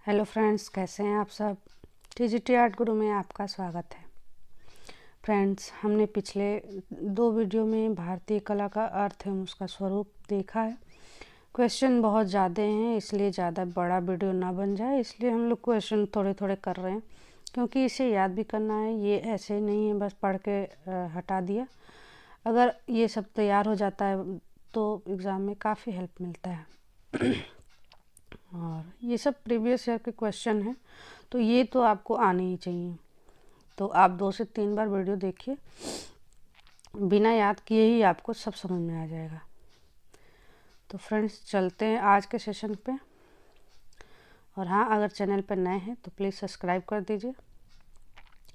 Hello friends, कैसे हैं आप सब। टीजीटी आर्ट गुरु में आपका स्वागत है। फ्रेंड्स, हमने पिछले 2 वीडियो में भारतीय कला का अर्थ एवं उसका स्वरूप देखा है। क्वेश्चन बहुत ज़्यादा हैं, इसलिए ज़्यादा बड़ा वीडियो ना बन जाए, इसलिए हम लोग क्वेश्चन थोड़े थोड़े कर रहे हैं, क्योंकि इसे याद भी करना है। ये ऐसे नहीं है बस पढ़ के हटा दिया। अगर ये सब तैयार हो जाता है तो एग्ज़ाम में काफ़ी हेल्प मिलता है। और ये सब प्रीवियस ईयर के क्वेश्चन हैं, तो ये तो आपको आने ही चाहिए। तो आप 2 से 3 बार वीडियो देखिए, बिना याद किए ही आपको सब समझ में आ जाएगा। तो फ्रेंड्स, चलते हैं आज के सेशन पे। और हाँ, अगर चैनल पर नए हैं तो प्लीज़ सब्सक्राइब कर दीजिए।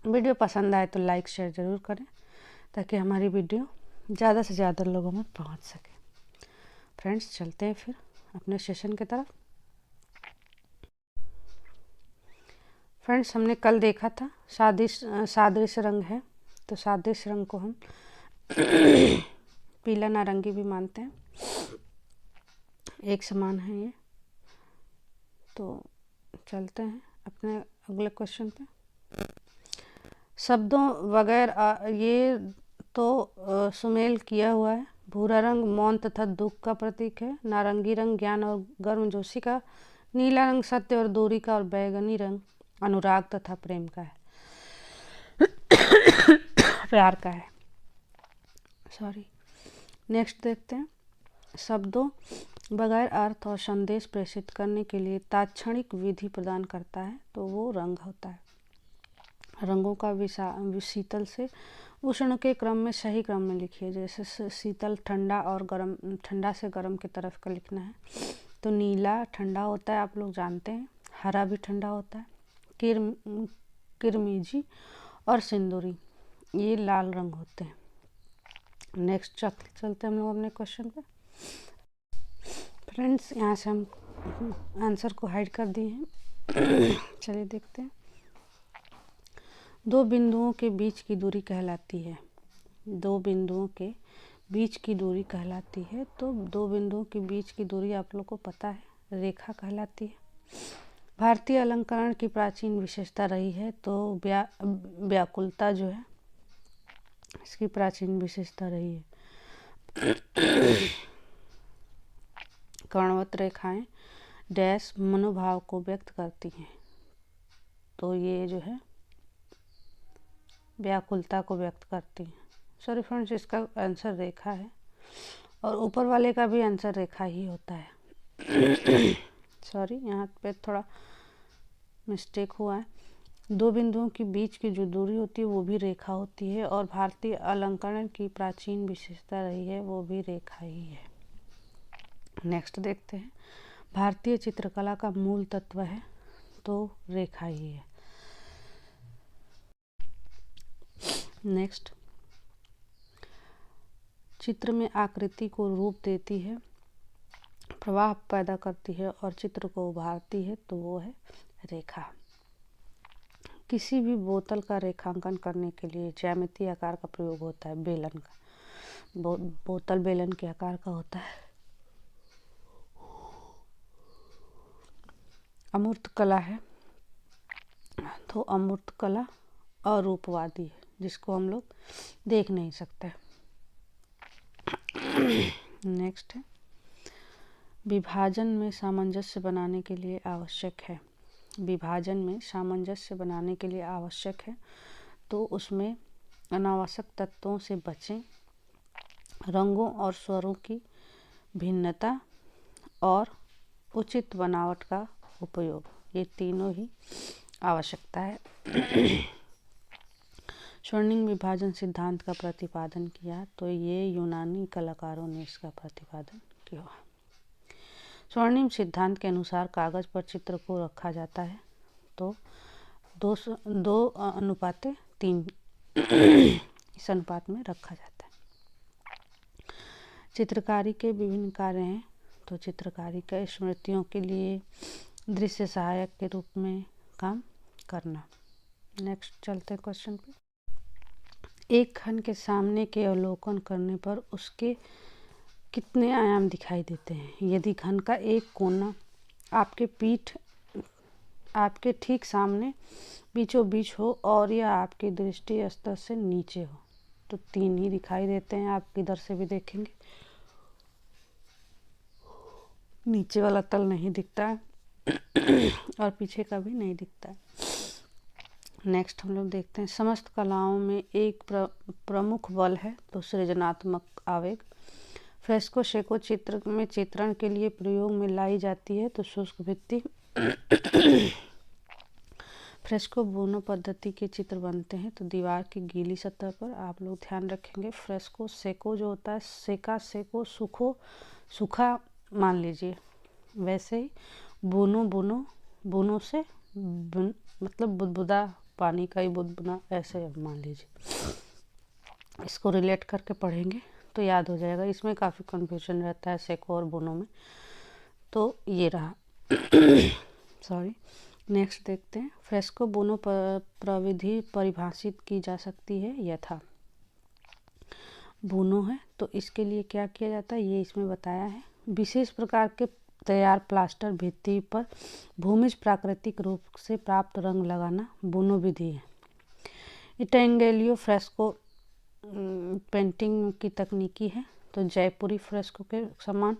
वीडियो पसंद आए तो लाइक शेयर ज़रूर करें, ताकि हमारी वीडियो ज़्यादा से ज़्यादा लोगों में पहुँच सके। फ्रेंड्स, चलते हैं फिर अपने सेशन की तरफ। फ्रेंड्स, हमने कल देखा था सादृश्य रंग है, तो सादृश्य रंग को हम पीला नारंगी भी मानते हैं, एक समान है ये। तो चलते हैं अपने अगले क्वेश्चन पे। शब्दों बगैर ये तो सुमेल किया हुआ है। भूरा रंग मौन तथा दुख का प्रतीक है। नारंगी रंग ज्ञान और गर्मजोशी का। नीला रंग सत्य और दूरी का। और बैगनी रंग अनुराग तथा प्रेम का है, प्यार का है। सॉरी। नेक्स्ट देखते हैं। शब्दों बगैर अर्थ और संदेश प्रेषित करने के लिए तात्क्षणिक विधि प्रदान करता है, तो वो रंग होता है। रंगों का शीतल से उष्ण के क्रम में सही क्रम में लिखिए। जैसे शीतल ठंडा और गर्म, ठंडा से गर्म की तरफ का लिखना है। तो नीला ठंडा होता है, आप लोग जानते हैं। हरा भी ठंडा होता है। किरमिजी और सिंदूरी ये लाल रंग होते हैं। नेक्स्ट चलते हैं हम लोग अपने क्वेश्चन पे। फ्रेंड्स, यहाँ से हम आंसर को हाइड कर दिए हैं। चलिए देखते हैं। 2 बिंदुओं के बीच की दूरी कहलाती है। 2 बिंदुओं के बीच की दूरी कहलाती है। तो 2 बिंदुओं के बीच की दूरी आप लोग को पता है, रेखा कहलाती है। भारतीय अलंकरण की प्राचीन विशेषता रही है, तो व्याकुलता जो है इसकी प्राचीन विशेषता रही है। कर्णवत रेखाएं डैश मनोभाव को व्यक्त करती हैं, तो ये जो है व्याकुलता को व्यक्त करती हैं। सॉरी फ्रेंड्स, इसका आंसर रेखा है, और ऊपर वाले का भी आंसर रेखा ही होता है। सॉरी, यहाँ पे थोड़ा मिस्टेक हुआ है। 2 बिंदुओं के बीच की जो दूरी होती है वो भी रेखा होती है, और भारतीय अलंकरण की प्राचीन विशेषता रही है, वो भी रेखा ही है। नेक्स्ट देखते हैं। भारतीय चित्रकला का मूल तत्व है, तो रेखा ही है। नेक्स्ट, चित्र में आकृति को रूप देती है, प्रवाह पैदा करती है और चित्र को उभारती है, तो वो है रेखा। किसी भी बोतल का रेखांकन करने के लिए ज्यामितीय आकार का प्रयोग होता है, बेलन का। बोतल बेलन के आकार का होता है। अमूर्त कला है, तो अमूर्त कला अरूपवादी है, जिसको हम लोग देख नहीं सकते। नेक्स्ट है, विभाजन में सामंजस्य बनाने के लिए आवश्यक है। विभाजन में सामंजस्य बनाने के लिए आवश्यक है, तो उसमें अनावश्यक तत्वों से बचें, रंगों और स्वरों की भिन्नता और उचित बनावट का उपयोग, ये तीनों ही आवश्यकता है। स्वर्णिम विभाजन सिद्धांत का प्रतिपादन किया, तो ये यूनानी कलाकारों ने इसका प्रतिपादन किया। स्वर्णिम सिद्धांत के अनुसार कागज पर चित्र को रखा जाता है, तो 2:3 इस अनुपात में रखा जाता है। चित्रकारी के विभिन्न कार्य हैं, तो चित्रकारी का स्मृतियों के लिए दृश्य सहायक के रूप में काम करना। नेक्स्ट चलते हैं क्वेश्चन पे। एक घन के सामने के अवलोकन करने पर उसके कितने आयाम दिखाई देते हैं? यदि घन का एक कोना आपके पीठ आपके ठीक सामने बीचों बीच हो और यह आपकी दृष्टि स्तर से नीचे हो। तो 3 ही दिखाई देते हैं, आप किधर से भी देखेंगे नीचे वाला तल नहीं दिखता है और पीछे का भी नहीं दिखता है। नेक्स्ट हम लोग देखते हैं, समस्त कलाओं में एक प्रमुख बल है तो सृजनात्मक आवेग। फ्रेस्को शेको चित्र में चित्रण के लिए प्रयोग में लाई जाती है तो शुष्क भित्ति। फ्रेस्को बोनो पद्धति के चित्र बनते हैं तो दीवार की गीली सतह पर। आप लोग ध्यान रखेंगे, फ्रेस्को सेको जो होता है, सेका सेको सूखो सूखा मान लीजिए, वैसे ही बोनो बोनो बोनो से मतलब बुदबुदा पानी का ही बुदबुदा, ऐसे मान लीजिए। इसको रिलेट करके पढ़ेंगे तो याद हो जाएगा। इसमें काफ़ी कंफ्यूजन रहता है सेको और बोनो में, तो ये रहा। सॉरी। नेक्स्ट देखते हैं, फ्रेस्को बोनो प्रविधि परिभाषित की जा सकती है यथा। बोनो है तो इसके लिए क्या किया जाता है ये इसमें बताया है। विशेष प्रकार के तैयार प्लास्टर भित्ति पर भूमिज प्राकृतिक रूप से प्राप्त रंग लगाना बोनो विधि है। इटेंगेलियो फ्रेस्को पेंटिंग की तकनीकी है तो जयपुरी फ्रेस्को के समान।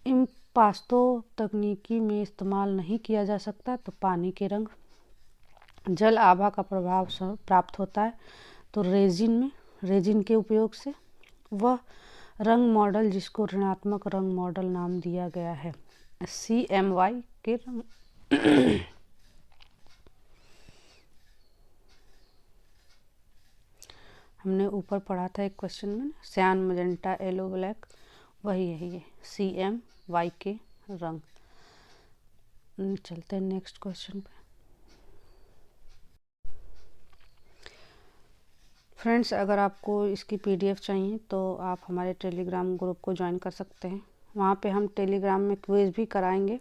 इम्पास्तो तकनीकी में इस्तेमाल नहीं किया जा सकता तो पानी के रंग, जल आभा का प्रभाव प्राप्त होता है तो रेजिन के उपयोग से। वह रंग मॉडल जिसको ऋणात्मक रंग मॉडल नाम दिया गया है, CMY के रंग। हमने ऊपर पढ़ा था एक क्वेश्चन में, सियान मजेंटा येलो ब्लैक, वही है ये CMY के रंग। चलते हैं नेक्स्ट क्वेश्चन पे। फ्रेंड्स, अगर आपको इसकी PDF चाहिए तो आप हमारे टेलीग्राम ग्रुप को ज्वाइन कर सकते हैं। वहाँ पे हम टेलीग्राम में क्विज़ भी कराएंगे,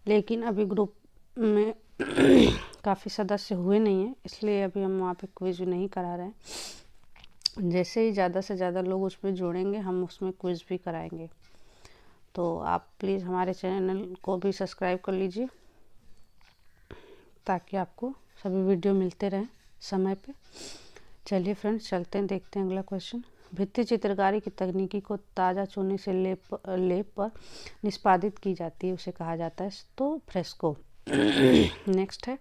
लेकिन अभी ग्रुप में काफ़ी सदस्य हुए नहीं हैं, इसलिए अभी हम वहाँ पे क्विज़ नहीं करा रहे हैं। जैसे ही ज़्यादा से ज़्यादा लोग उसमें जुड़ेंगे हम उसमें क्विज़ भी कराएंगे। तो आप प्लीज़ हमारे चैनल को भी सब्सक्राइब कर लीजिए ताकि आपको सभी वीडियो मिलते रहें समय पे। चलिए फ्रेंड्स, चलते हैं, देखते हैं अगला क्वेश्चन। भित्ति चित्रकारी की तकनीकी को ताज़ा चूने से लेप पर निष्पादित की जाती है, उसे कहा जाता है तो फ्रेस्को। नेक्स्ट है,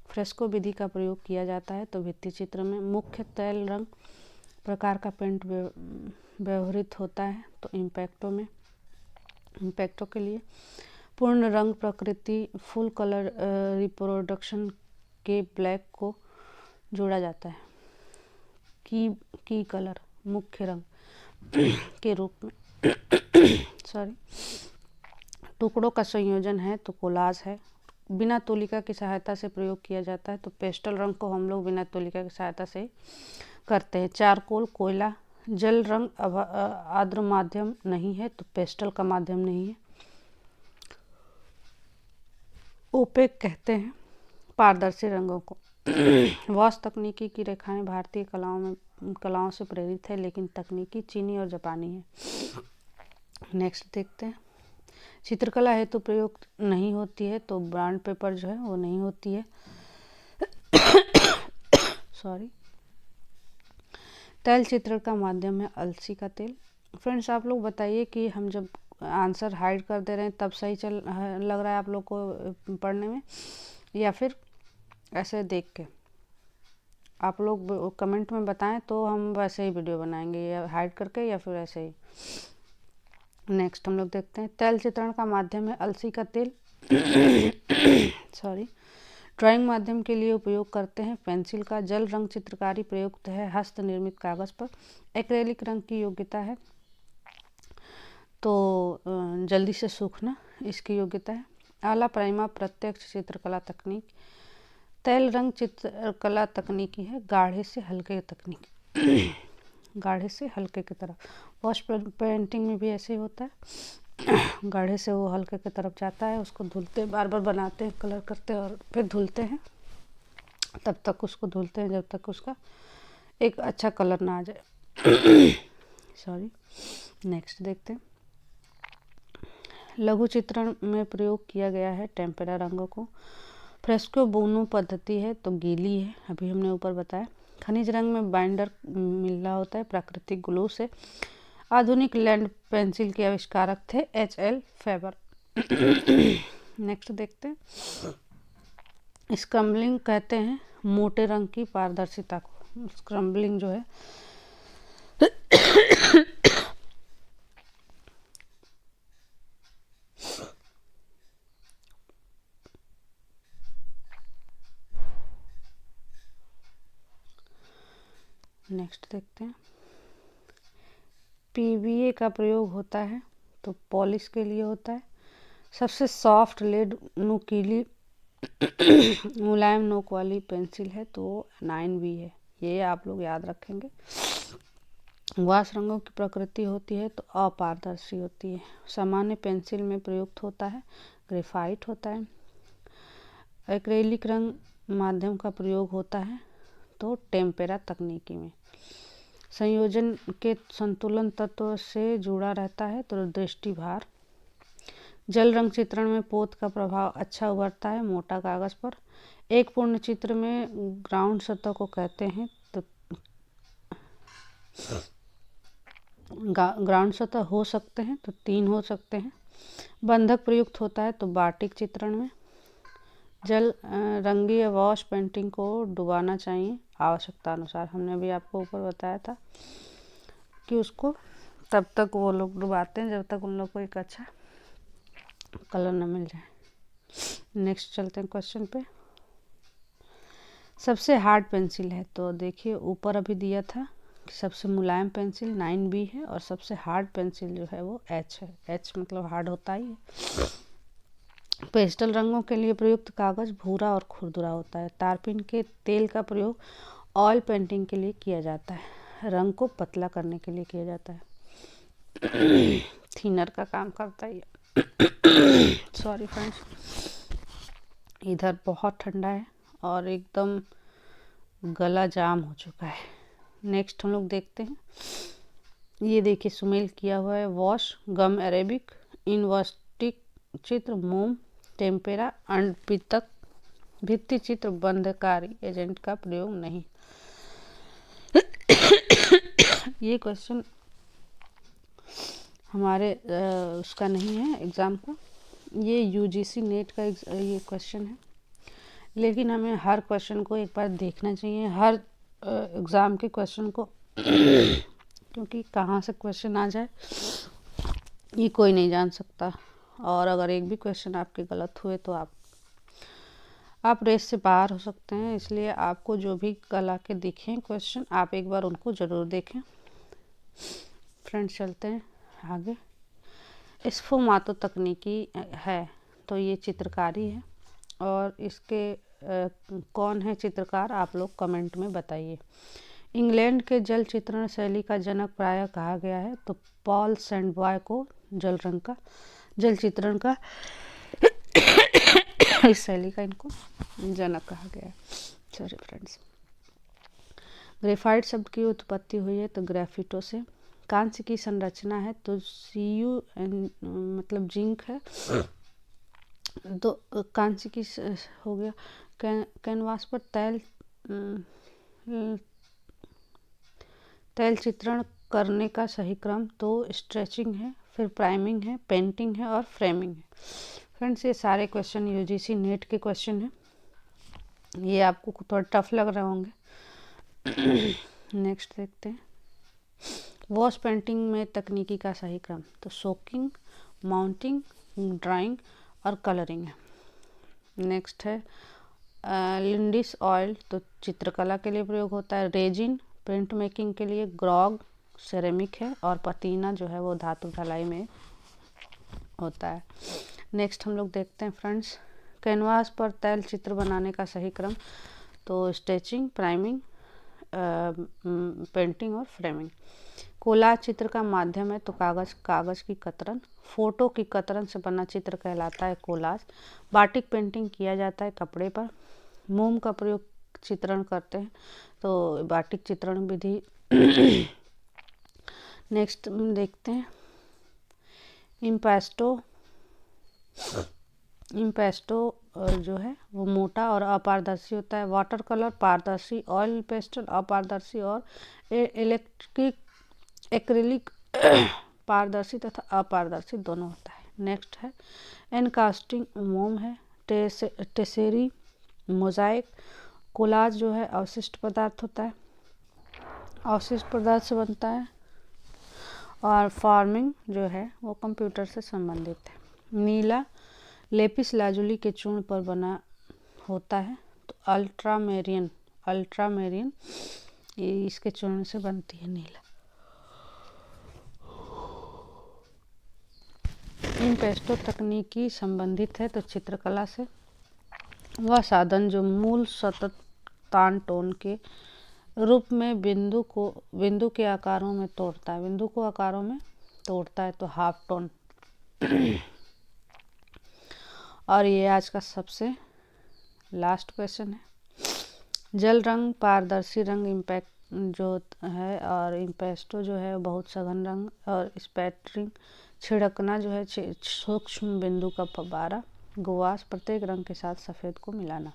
फ्रेस्को विधि का प्रयोग किया जाता है तो भित्ति चित्र में मुख्य तैल रंग प्रकार का पेंट व्यवहृत होता है तो इम्पैक्टो के लिए पूर्ण रंग प्रकृति फुल कलर रिप्रोडक्शन के ब्लैक को जोड़ा जाता है। की कलर मुख्य रंग के रूप में सॉरी टुकड़ों का संयोजन है तो कोलाज है। बिना तूलिका की सहायता से प्रयोग किया जाता है तो पेस्टल रंग को हम लोग बिना तूलिका की सहायता से करते हैं। चारकोल कोयला, जल रंग आर्द्र माध्यम नहीं है तो पेस्टल का माध्यम नहीं है। ओपेक कहते हैं पारदर्शी रंगों को। वॉश तकनीकी की रेखाएं भारतीय कलाओं से प्रेरित है, लेकिन तकनीकी चीनी और जापानी है। नेक्स्ट देखते हैं, चित्रकला हेतु प्रयोग नहीं होती है तो ब्रांड पेपर जो है वो नहीं होती है। सॉरी। तैल चित्रण का माध्यम है अलसी का तेल। फ्रेंड्स, आप लोग बताइए कि हम जब आंसर हाइड कर दे रहे हैं तब सही लग रहा है आप लोग को पढ़ने में, या फिर ऐसे देख के? आप लोग कमेंट में बताएं तो हम वैसे ही वीडियो बनाएंगे, या हाइड करके या फिर ऐसे ही। नेक्स्ट हम लोग देखते हैं, तैल चित्रण का माध्यम है अलसी का तेल। सॉरी। ड्राइंग माध्यम के लिए उपयोग करते हैं पेंसिल का। जल रंग चित्रकारी प्रयुक्त है हस्त निर्मित कागज पर। एक्रेलिक रंग की योग्यता है तो जल्दी से सूखना इसकी योग्यता है। आला प्राइमा प्रत्यक्ष चित्रकला तकनीक। तैल रंग चित्रकला तकनीकी है गाढ़े से हल्के तकनीक गाढ़े से हल्के की तरफ। वॉश पेंटिंग में भी ऐसे ही होता है, गाढ़े से वो हल्के की तरफ जाता है, उसको धुलते बार बार बनाते हैं, कलर करते हैं और फिर धुलते हैं, तब तक उसको धुलते हैं जब तक उसका एक अच्छा कलर ना आ जाए। सॉरी। नेक्स्ट देखते हैं, लघु चित्रण में प्रयोग किया गया है टेम्पेरा रंगों को। फ्रेस्को बोनो पद्धति है तो गीली है, अभी हमने ऊपर बताया। खनिज रंग में बाइंडर मिल रहा होता है प्राकृतिक ग्लू से। आधुनिक लैंड पेंसिल के आविष्कारक थे HL फेबर। नेक्स्ट देखते हैं। स्क्रम्बलिंग कहते हैं मोटे रंग की पारदर्शिता को। स्क्रम्बलिंग जो है नेक्स्ट देखते हैं। PVA का प्रयोग होता है तो पॉलिश के लिए होता है। सबसे सॉफ्ट लेड नुकीली मुलायम नोक वाली पेंसिल है तो 9B है, ये आप लोग याद रखेंगे। वाश रंगों की प्रकृति होती है तो अपारदर्शी होती है। सामान्य पेंसिल में प्रयुक्त होता है ग्रेफाइट होता है। एक्रेलिक रंग माध्यम का प्रयोग होता है तो टेम्पेरा तकनीकी में। संयोजन के संतुलन तत्व से जुड़ा रहता है तो दृष्टिभार। जल रंग चित्रण में पोत का प्रभाव अच्छा उभरता है मोटा कागज पर। एक पूर्ण चित्र में ग्राउंड सतह को कहते हैं तो ग्राउंड सतह हो सकते हैं तो 3 हो सकते हैं। बंधक प्रयुक्त होता है तो बाटिक चित्रण में। जल रंगी या वॉश पेंटिंग को डुबाना चाहिए आवश्यकता अनुसार। हमने अभी आपको ऊपर बताया था कि उसको तब तक वो लोग डुबाते हैं जब तक उन लोग को एक अच्छा कलर न मिल जाए। नेक्स्ट चलते हैं क्वेश्चन पे। सबसे हार्ड पेंसिल है तो देखिए ऊपर अभी दिया था कि सबसे मुलायम पेंसिल 9B है और सबसे हार्ड पेंसिल जो है वो H है। H मतलब हार्ड होता ही है। पेस्टल रंगों के लिए प्रयुक्त कागज भूरा और खुरदुरा होता है। तारपीन के तेल का प्रयोग ऑयल पेंटिंग के लिए किया जाता है। रंग को पतला करने के लिए किया जाता है। थिनर का काम करता है। सॉरी फ्रेंड्स, इधर बहुत ठंडा है और एकदम गला जाम हो चुका है। नेक्स्ट हम लोग देखते हैं। ये देखिए सुमेल किया हुआ है। वॉश गम अरेबिक इनवर्स्टिक चित्र मोम टेम्पेरा अंडपितक भित्ति चित्र बंधकारी एजेंट का प्रयोग नहीं। ये क्वेश्चन हमारे उसका नहीं है एग्ज़ाम का, ये UGC नेट का ये क्वेश्चन है। लेकिन हमें हर क्वेश्चन को एक बार देखना चाहिए, हर एग्ज़ाम के क्वेश्चन को, क्योंकि कहाँ से क्वेश्चन आ जाए ये कोई नहीं जान सकता। और अगर एक भी क्वेश्चन आपके गलत हुए तो आप रेस से बाहर हो सकते हैं। इसलिए आपको जो भी कल आके दिखें क्वेश्चन आप एक बार उनको ज़रूर देखें। फ्रेंड्स चलते हैं आगे। स्फुमातो तकनीकी है तो ये चित्रकारी है और इसके कौन है चित्रकार आप लोग कमेंट में बताइए। इंग्लैंड के जल चित्रण शैली का जनक प्रायः कहा गया है तो पॉल सेंडबॉय को जल चित्रण का इस शैली का इनको जनक कहा गया है। Sorry friends. ग्रेफाइट शब्द की उत्पत्ति हुई है तो ग्रेफिटो से। कांस्य की संरचना है तो Cu मतलब जिंक है तो कांस्य की हो गया। कैनवास पर तैल चित्रण करने का सही क्रम तो स्ट्रेचिंग है, फिर प्राइमिंग है, पेंटिंग है और फ्रेमिंग है। फ्रेंड्स ये सारे क्वेश्चन UGC नेट के क्वेश्चन हैं, ये आपको थोड़ा टफ लग रहे होंगे। नेक्स्ट देखते हैं। वॉश पेंटिंग में तकनीकी का सही क्रम तो सोकिंग, माउंटिंग, ड्राइंग और कलरिंग है। नेक्स्ट है लिंडिस ऑयल तो चित्रकला के लिए प्रयोग होता है। रेजिन प्रिंट मेकिंग के लिए। ग्रॉग सेरेमिक है और पतीना जो है वो धातु ढलाई में होता है। नेक्स्ट हम लोग देखते हैं फ्रेंड्स। कैनवास पर तैल चित्र बनाने का सही क्रम तो स्केचिंग, प्राइमिंग, पेंटिंग और फ्रेमिंग। कोलाज चित्र का माध्यम है तो कागज की कतरन। फोटो की कतरन से बना चित्र कहलाता है कोलाज। बाटिक पेंटिंग किया जाता है कपड़े पर। मोम का प्रयोग चित्रण करते हैं तो बाटिक चित्रण विधि। नेक्स्ट देखते हैं। इम्पेस्टो जो है वो मोटा और अपारदर्शी होता है। वाटर कलर पारदर्शी, ऑयल पेस्टल अपारदर्शी और एक्रिलिक पारदर्शी तथा अपारदर्शी दोनों होता है। नेक्स्ट है एनकास्टिंग मोम है। टेसेरी मोजाइक कोलाज जो है अवशिष्ट पदार्थ होता है, अवशिष्ट पदार्थ से बनता है। और फार्मिंग जो है वो कंप्यूटर से संबंधित है। नीला लेपिस लाजुली के चूर्ण पर बना होता है। तो अल्ट्रामेरिन ये इसके चूर्ण से बनती है नीला। इम्पेस्टो तकनीकी संबंधित है तो चित्रकला से। वह साधन जो मूल सतत तान टोन के रूप में बिंदु के आकारों में तोड़ता है, बिंदु को आकारों में तोड़ता है तो हाफ टोन। और ये आज का सबसे लास्ट क्वेश्चन है। जल रंग पारदर्शी रंग इम्पैक्ट जो है, और इम्पेस्टो जो है बहुत सघन रंग, और स्पैटरिंग छिड़कना जो है सूक्ष्म बिंदु का फव्वारा। गुआस प्रत्येक रंग के साथ सफ़ेद को मिलाना।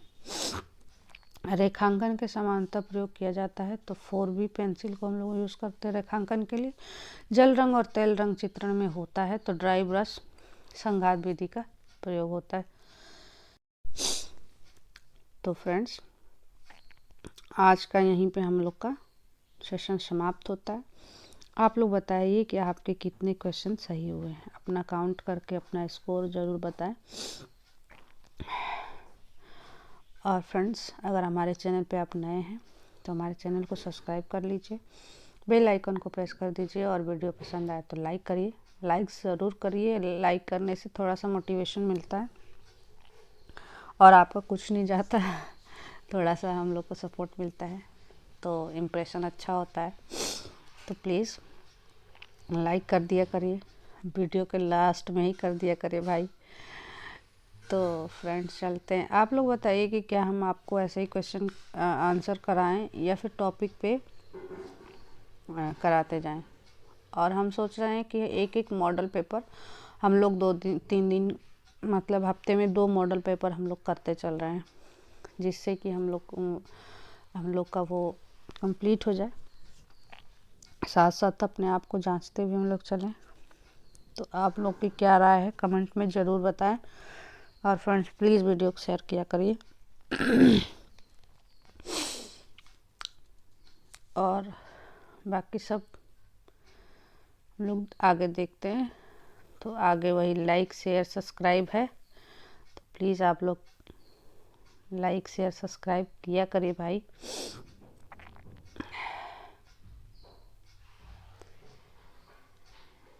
रेखांकन के समांतर प्रयोग किया जाता है तो 4B पेंसिल को हम लोग यूज़ करते हैं रेखांकन के लिए। जल रंग और तेल रंग चित्रण में होता है तो ड्राई ब्रश संघात विधि का प्रयोग होता है। तो फ्रेंड्स आज का यहीं पे हम लोग का सेशन समाप्त होता है। आप लोग बताइए कि आपके कितने क्वेश्चन सही हुए हैं। अपना काउंट करके अपना स्कोर ज़रूर बताएं। और फ्रेंड्स अगर हमारे चैनल पे आप नए हैं तो हमारे चैनल को सब्सक्राइब कर लीजिए, बेल आइकन को प्रेस कर दीजिए, और वीडियो पसंद आए तो लाइक करिए। लाइक ज़रूर करिए, लाइक करने से थोड़ा सा मोटिवेशन मिलता है और आपका कुछ नहीं जाता है, थोड़ा सा हम लोग को सपोर्ट मिलता है तो इम्प्रेशन अच्छा होता है। तो प्लीज़ लाइक कर दिया करिए, वीडियो के लास्ट में ही कर दिया करिए भाई। तो फ्रेंड्स चलते हैं। आप लोग बताइए कि क्या हम आपको ऐसे ही क्वेश्चन आंसर कराएं या फिर टॉपिक पे कराते जाएं। और हम सोच रहे हैं कि एक एक मॉडल पेपर हम लोग 2-3 दिन मतलब हफ्ते में 2 मॉडल पेपर हम लोग करते चल रहे हैं, जिससे कि हम लोग का वो कंप्लीट हो जाए। साथ साथ अपने आप को जांचते भी हम लोग चलें। तो आप लोग की क्या राय है कमेंट में ज़रूर बताएं। और फ्रेंड्स प्लीज़ वीडियो को शेयर किया करिए। और बाकी सब हम लोग आगे देखते हैं। तो आगे वही लाइक शेयर सब्सक्राइब है, तो प्लीज़ आप लोग लाइक शेयर सब्सक्राइब किया करिए भाई।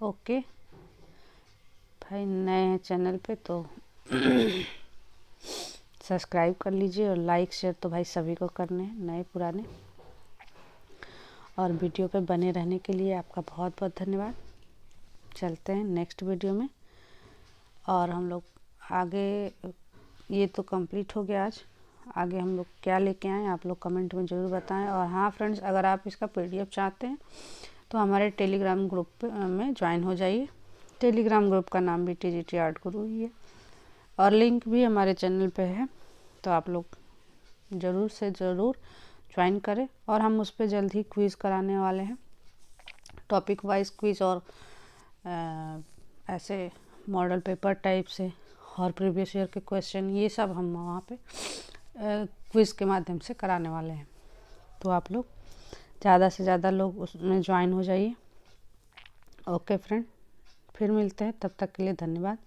ओके भाई, नए हैं चैनल पे तो सब्सक्राइब कर लीजिए, और लाइक शेयर तो भाई सभी को करने हैं, नए पुराने। और वीडियो पे बने रहने के लिए आपका बहुत बहुत धन्यवाद। चलते हैं नेक्स्ट वीडियो में। और हम लोग आगे, ये तो कंप्लीट हो गया आज, आगे हम लोग क्या लेके आएँ आप लोग कमेंट में ज़रूर बताएं। और हाँ फ्रेंड्स, अगर आप इसका PDF चाहते हैं तो हमारे टेलीग्राम ग्रुप में ज्वाइन हो जाइए। टेलीग्राम ग्रुप का नाम भी TGT आर्ट गुरु ही है, और लिंक भी हमारे चैनल पे है, तो आप लोग ज़रूर से ज़रूर ज्वाइन करें। और हम उस पर जल्द ही क्विज़ कराने वाले हैं, टॉपिक वाइज क्विज़, और ऐसे मॉडल पेपर टाइप से और प्रीवियस ईयर के क्वेश्चन, ये सब हम वहाँ पे क्विज़ के माध्यम से कराने वाले हैं। तो आप लोग ज़्यादा से ज़्यादा लोग उसमें ज्वाइन हो जाइए। ओके फ्रेंड, फिर मिलते हैं, तब तक के लिए धन्यवाद।